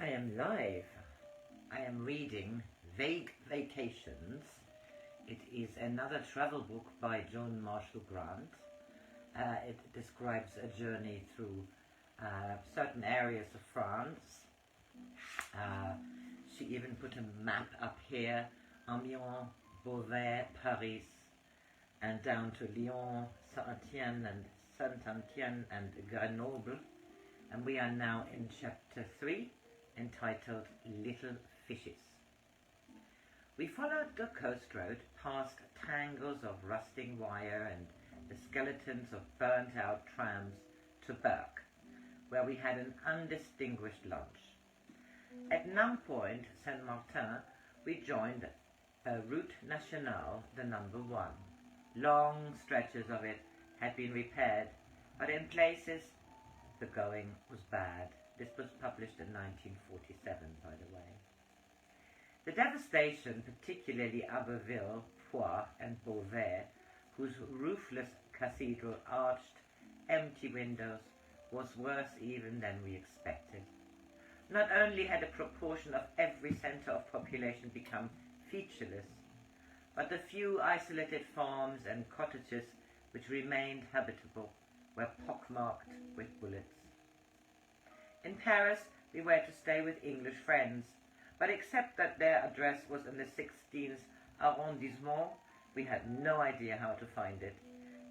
I am live. I am reading Vague Vacations. It is another travel book by Joan Marshall Grant. It describes a journey through certain areas of France. She even put a map up here: Amiens, Beauvais, Paris, and down to Lyon, Saint-Étienne and Grenoble. And we are now in chapter 3, entitled Little Fishes. We followed the coast road past tangles of rusting wire and the skeletons of burnt-out trams to Burke, where we had an undistinguished lunch. At Nampoint, Saint-Martin, we joined Route Nationale, the number 1. Long stretches of it had been repaired, but in places the going was bad. This was published in 1947, by the way. The devastation, particularly Abbeville, Poix, and Beauvais, whose roofless cathedral arched empty windows, was worse even than we expected. Not only had a proportion of every centre of population become featureless, but the few isolated farms and cottages which remained habitable were pockmarked with bullets. In Paris, we were to stay with English friends, but except that their address was in the 16th arrondissement, we had no idea how to find it.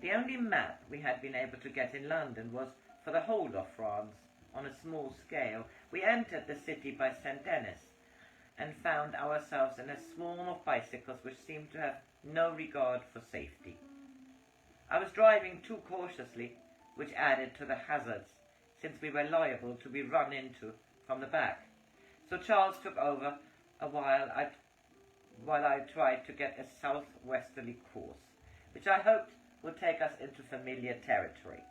The only map we had been able to get in London was for the whole of France, on a small scale. We entered the city by St. Denis and found ourselves in a swarm of bicycles which seemed to have no regard for safety. I was driving too cautiously, which added to the hazards, since we were liable to be run into from the back. So Charles took over while I tried to get a southwesterly course, which I hoped would take us into familiar territory.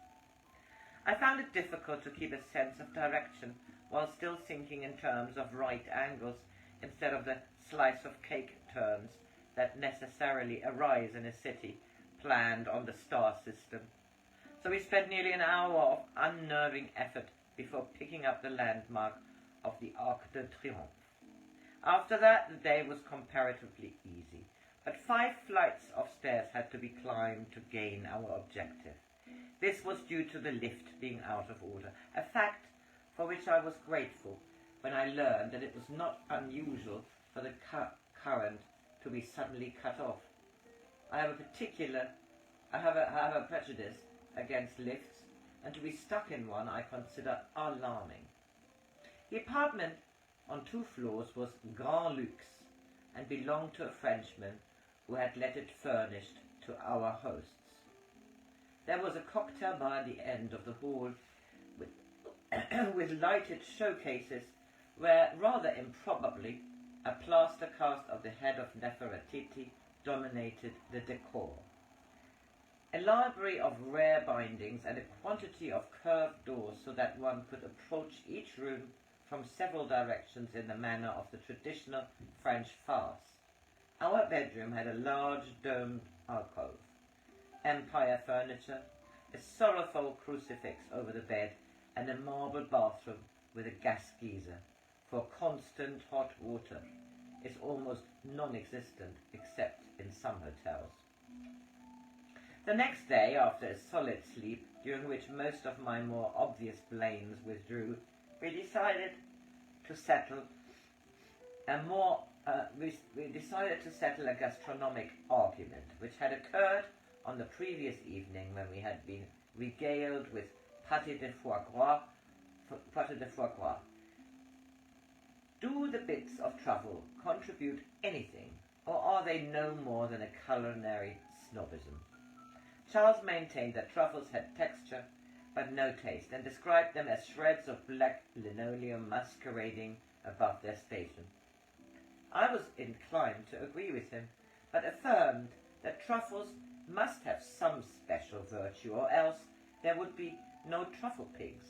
I found it difficult to keep a sense of direction while still thinking in terms of right angles instead of the slice of cake turns that necessarily arise in a city planned on the star system. So we spent nearly an hour of unnerving effort before picking up the landmark of the Arc de Triomphe. After that, the day was comparatively easy, but 5 flights of stairs had to be climbed to gain our objective. This was due to the lift being out of order, a fact for which I was grateful when I learned that it was not unusual for the current to be suddenly cut off. I have a prejudice against lifts, and to be stuck in one I consider alarming. The apartment on 2 floors was Grand Luxe and belonged to a Frenchman who had let it furnished to our hosts. There was a cocktail bar at the end of the hall with lighted showcases where, rather improbably, a plaster cast of the head of Nefertiti dominated the decor. A library of rare bindings and a quantity of curved doors so that one could approach each room from several directions in the manner of the traditional French farce. Our bedroom had a large domed alcove, empire furniture, a sorrowful crucifix over the bed, and a marble bathroom with a gas geyser, for constant hot water is almost non-existent except in some hotels. The next day, after a solid sleep, during which most of my more obvious blames withdrew, we decided to settle a gastronomic argument which had occurred on the previous evening when we had been regaled with pâté de foie gras. Do the bits of truffle contribute anything, or are they no more than a culinary snobism? Charles maintained that truffles had texture but no taste, and described them as shreds of black linoleum masquerading above their station. I was inclined to agree with him, but affirmed that truffles must have some special virtue, or else there would be no truffle pigs.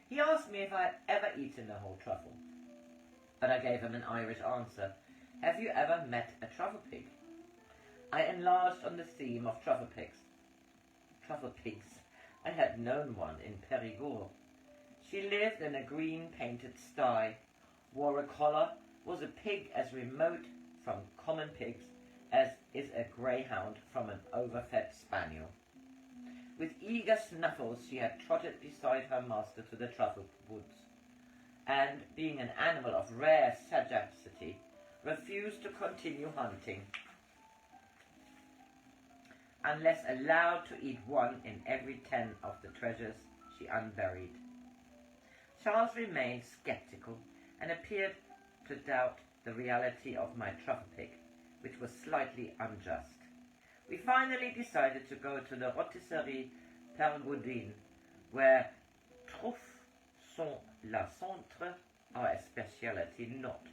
He asked me if I had ever eaten a whole truffle, but I gave him an Irish answer. Have you ever met a truffle pig? I enlarged on the theme of truffle pigs. I had known one in Périgord. She lived in a green-painted sty, wore a collar, was a pig as remote from common pigs as is a greyhound from an overfed spaniel. With eager snuffles she had trotted beside her master to the truffle woods, and, being an animal of rare sagacity, refused to continue hunting unless allowed to eat one in every 10 of the treasures she unburied. Charles remained sceptical and appeared to doubt the reality of my truffle pig, which was slightly unjust. We finally decided to go to the Rôtisserie Pergoudine, where truffes sont la centre are a speciality not,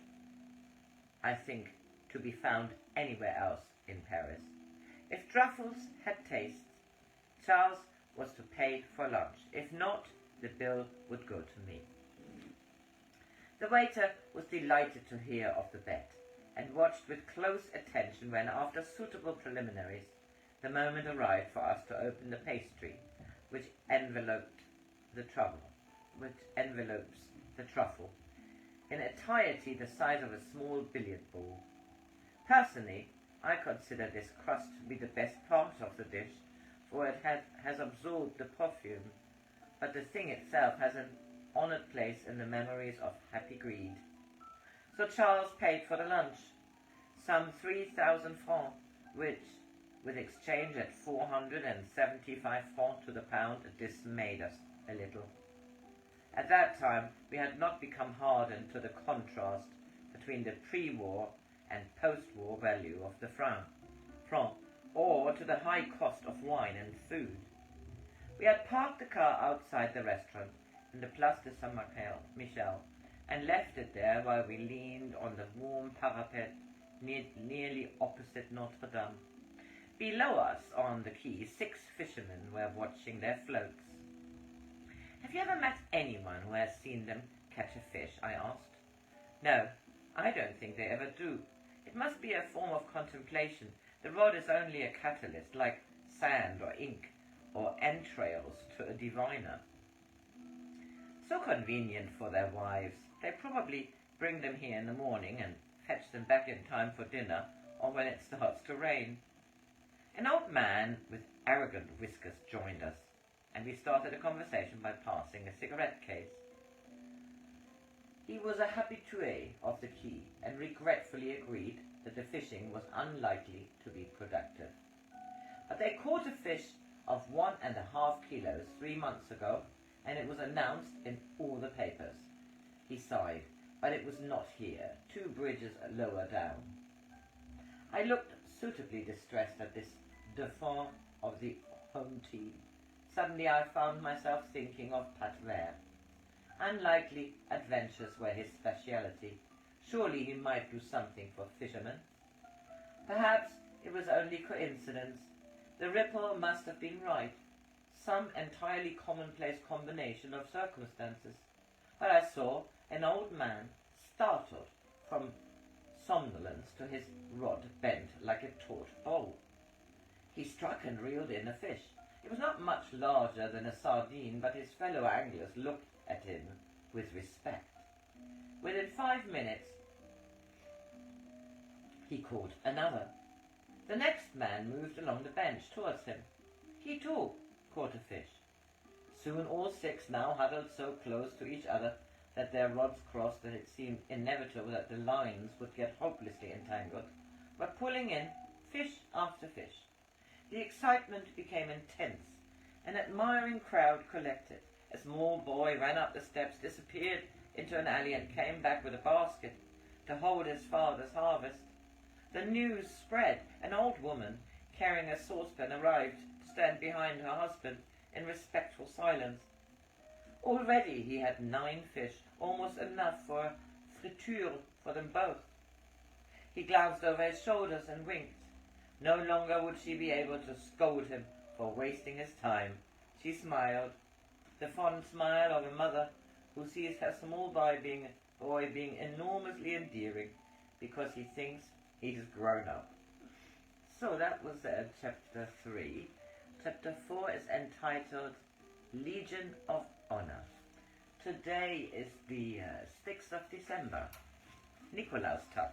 I think, to be found anywhere else in Paris. If truffles had tastes, Charles was to pay for lunch. If not, the bill would go to me. The waiter was delighted to hear of the bet, and watched with close attention when, after suitable preliminaries, the moment arrived for us to open the pastry, which envelopes the truffle, in a entirety the size of a small billiard ball. Personally, I consider this crust to be the best part of the dish, for it has absorbed the perfume, but the thing itself has an honoured place in the memories of happy greed. So Charles paid for the lunch, some 3,000 francs, which, with exchange at 475 francs to the pound, dismayed us a little. At that time we had not become hardened to the contrast between the pre-war and post-war value of the franc, or to the high cost of wine and food. We had parked the car outside the restaurant in the Place de Saint-Michel, and left it there while we leaned on the warm parapet nearly opposite Notre Dame. Below us, on the quay, 6 fishermen were watching their floats. "Have you ever met anyone who has seen them catch a fish?" I asked. "No, I don't think they ever do. It must be a form of contemplation. The rod is only a catalyst, like sand or ink, or entrails to a diviner." So convenient for their wives. They probably bring them here in the morning and fetch them back in time for dinner, or when it starts to rain. An old man with arrogant whiskers joined us, and we started a conversation by passing a cigarette case. He was a habitué of the quay, and regretfully agreed that the fishing was unlikely to be productive. But they caught a fish of 1.5 kilos 3 months ago, and it was announced in all the papers. He sighed, but it was not here, 2 bridges lower down. I looked suitably distressed at this dauphin of the home team. Suddenly I found myself thinking of Petrol. Unlikely adventures were his speciality. Surely he might do something for fishermen. Perhaps it was only coincidence. The ripple must have been right, some entirely commonplace combination of circumstances. But I saw an old man, startled from somnolence to his rod bent like a taut bow. He struck and reeled in a fish. It was not much larger than a sardine, but his fellow anglers looked at him with respect. Within 5 minutes he caught another. The next man moved along the bench towards him. He too caught a fish. Soon all 6 now huddled so close to each other that their rods crossed that it seemed inevitable that the lines would get hopelessly entangled, were pulling in fish after fish. The excitement became intense. An admiring crowd collected. A small boy ran up the steps, disappeared into an alley, and came back with a basket to hold his father's harvest. The news spread. An old woman carrying a saucepan arrived to stand behind her husband in respectful silence. Already he had 9 fish, almost enough for a friture for them both. He glanced over his shoulders and winked. No longer would she be able to scold him for wasting his time. She smiled, the fond smile of a mother who sees her small boy being enormously endearing because he thinks he's grown up. So that was chapter 3. Chapter 4 is entitled Legion of Honor. To today is the 6th of December, Nikolaustag.